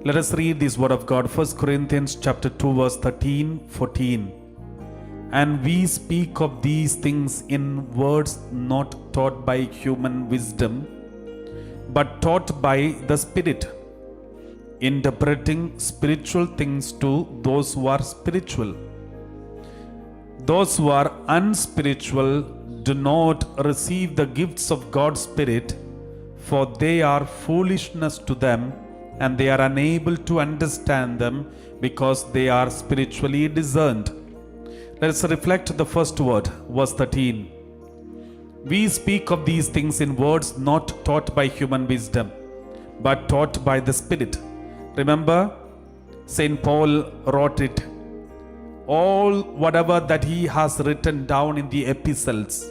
Let us read this word of God. 1 Corinthians chapter 2 verse 13, 14. And we speak of these things in words not taught by human wisdom, but taught by the Spirit, interpreting spiritual things to those who are spiritual. Those who are unspiritual do not receive the gifts of God's Spirit, for they are foolishness to them, and they are unable to understand them because they are spiritually discerned. Let us reflect the first word, verse 13. We speak of these things in words not taught by human wisdom, but taught by the Spirit. Remember, St. Paul wrote it. All whatever that he has written down in the epistles,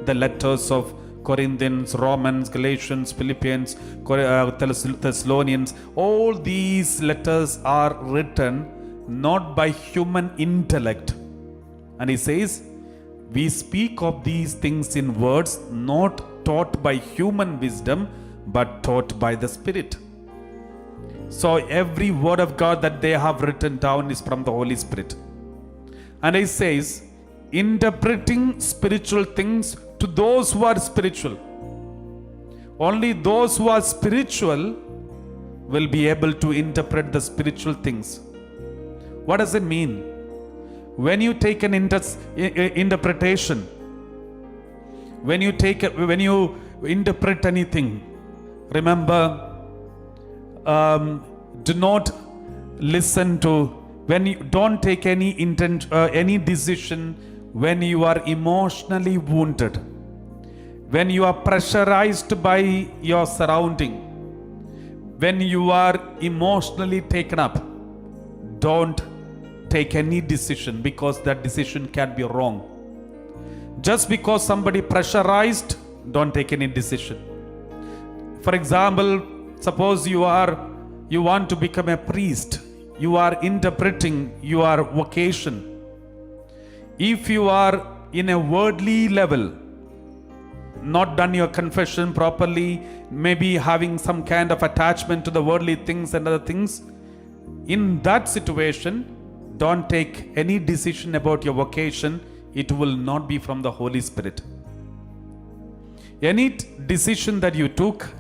the letters of Corinthians, Romans, Galatians, Philippians, Thessalonians, all these letters are written not by human intellect. And he says, we speak of these things in words not taught by human wisdom, but taught by the Spirit. So every word of God that they have written down is from the Holy Spirit. And he says, interpreting spiritual things to those who are spiritual. Only those who are spiritual will be able to interpret the spiritual things. What does it mean? When you take an interpretation, when you interpret anything, remember, do not listen to, when you don't take any decision when you are emotionally wounded, when you are pressurized by your surrounding, when you are emotionally taken up. Don't take any decision, because that decision can be wrong. Just because somebody pressurized, don't take any decision. For example, suppose you want to become a priest. You are interpreting your vocation. If you are in a worldly level, not done your confession properly, maybe having some kind of attachment to the worldly things and other things, in that situation, don't take any decision about your vocation. It will not be from the Holy Spirit. Any decision that you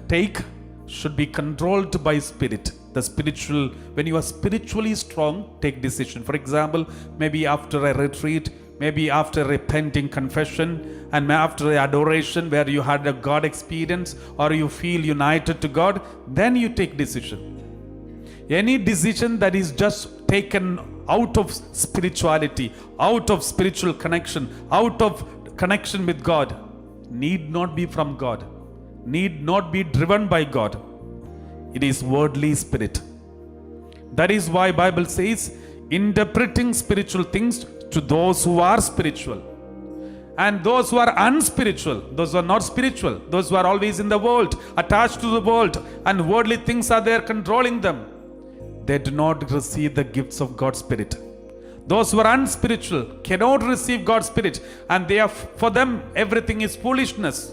take should be controlled by Spirit. The spiritual, when you are spiritually strong, take decision. For example, maybe after a retreat, maybe after repenting confession, and after adoration where you had a God experience or you feel united to God, then you take decision. Any decision that is just taken out of spirituality, out of spiritual connection, out of connection with God, need not be from God, need not be driven by God. It is worldly spirit. That is why Bible says, interpreting spiritual things to those who are spiritual. And those who are unspiritual, those who are not spiritual, those who are always in the world, attached to the world, and worldly things are there controlling them, they do not receive the gifts of God's Spirit. Those who are unspiritual cannot receive God's Spirit, and for them everything is foolishness.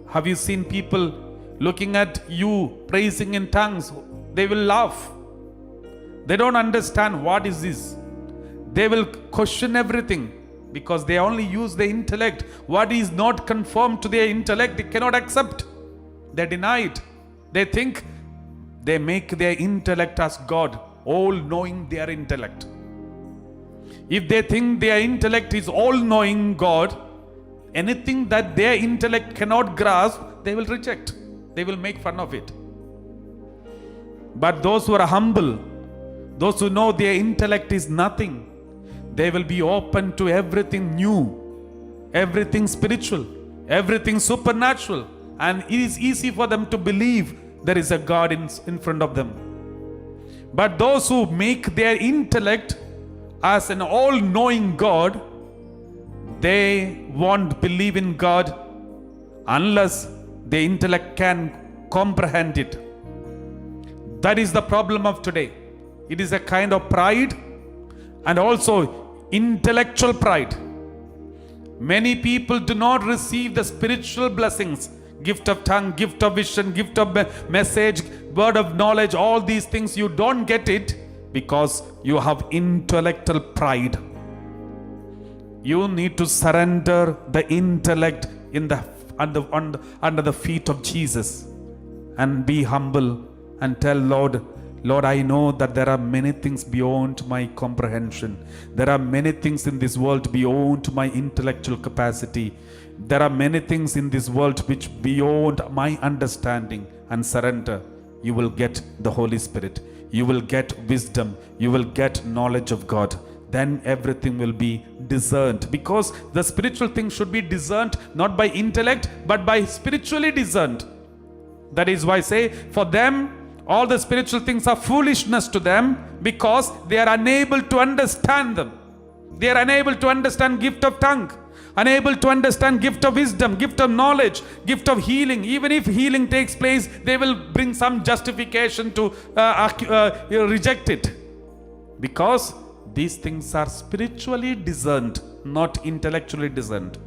Have you seen people looking at you praising in tongues? They will laugh. They don't understand what is this. They will question everything because they only use their intellect. What is not conformed to their intellect, they cannot accept. They deny it. They think they make their intellect as God, all knowing their intellect. If they think their intellect is all knowing God, anything that their intellect cannot grasp, they will reject. They will make fun of it. But those who are humble, those who know their intellect is nothing, they will be open to everything new, everything spiritual, everything supernatural, and it is easy for them to believe there is a God in front of them. But those who make their intellect as an all-knowing God, they won't believe in God unless the intellect can comprehend it. That is the problem of today. It is a kind of pride and also intellectual pride. Many people do not receive the spiritual blessings Gift of tongue, gift of vision, gift of message, word of knowledge, all these things you don't get it because you have intellectual pride. You need to surrender the intellect under the feet of Jesus and be humble and tell Lord, I know that there are many things beyond my comprehension. There are many things in this world beyond my intellectual capacity. There are many things in this world which beyond my understanding. And surrender. You will get the Holy Spirit. You will get wisdom. You will get knowledge of God. Then everything will be discerned, because the spiritual things should be discerned not by intellect but by spiritually discerned. That is why I say, for them all the spiritual things are foolishness to them, because they are unable to understand them. They are unable to understand gift of tongue, unable to understand gift of wisdom, gift of knowledge, gift of healing. Even if healing takes place, they will bring some justification to reject it, because these things are spiritually discerned, not intellectually discerned.